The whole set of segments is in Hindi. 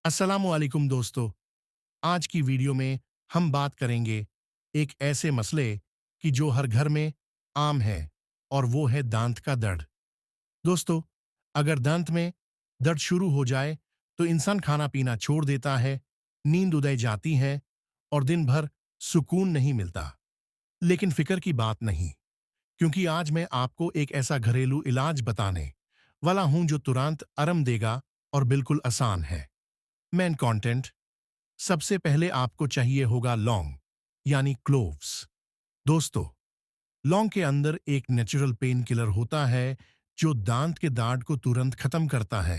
अस्सलामुअलैकुम दोस्तों। आज की वीडियो में हम बात करेंगे एक ऐसे मसले की जो हर घर में आम है, और वो है दांत का दर्द। दोस्तों, अगर दांत में दर्द शुरू हो जाए तो इंसान खाना पीना छोड़ देता है, नींद उड़ जाती है और दिन भर सुकून नहीं मिलता। लेकिन फिक्र की बात नहीं, क्योंकि आज मैं आपको एक ऐसा घरेलू इलाज बताने वाला हूं जो तुरंत आराम देगा और बिल्कुल आसान है। Main content. सबसे पहले आपको चाहिए होगा लौंग, यानी क्लोव्स। दोस्तों, लौंग के अंदर एक नेचुरल पेन किलर होता है जो दांत के दर्द को तुरंत खत्म करता है।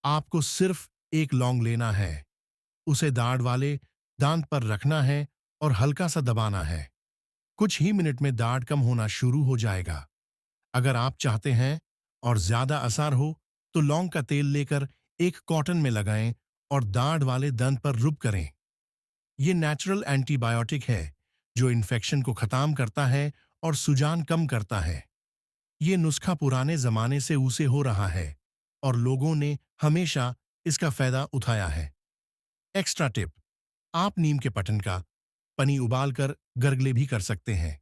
आपको सिर्फ एक लौंग लेना है, उसे दर्द वाले दांत पर रखना है और हल्का सा दबाना है। कुछ ही मिनट में दर्द कम होना शुरू हो जाएगा। अगर आप चाहते हैं और ज्यादा असर हो तो लौंग का तेल लेकर एक कॉटन में लगाएं और दर्द वाले दंत पर रुब करें। ये नेचुरल एंटीबायोटिक है जो इन्फेक्शन को खत्म करता है और सूजन कम करता है। ये नुस्खा पुराने जमाने से उसे हो रहा है और लोगों ने हमेशा इसका फायदा उठाया है। Extra tip. आप नीम के पत्तन का पानी उबालकर गरगले भी कर सकते हैं।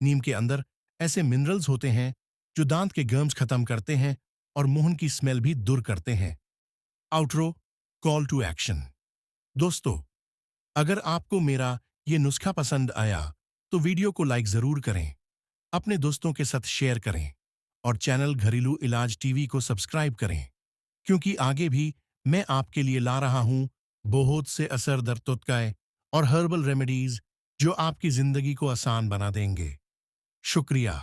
नीम के अंदर ऐसे मिनरल्स होते हैं जो दांत के गर्म्स खत्म करते हैं और मुंह की स्मेल भी दूर करते हैं। Outro, call to action. दोस्तों, अगर आपको मेरा ये नुस्खा पसंद आया तो वीडियो को लाइक जरूर करें, अपने दोस्तों के साथ शेयर करें और चैनल घरेलू इलाज टीवी को सब्सक्राइब करें, क्योंकि आगे भी मैं आपके लिए ला रहा हूं बहुत से असरदार टोटके और हर्बल रेमेडीज जो आपकी जिंदगी को आसान बना देंगे। शुक्रिया।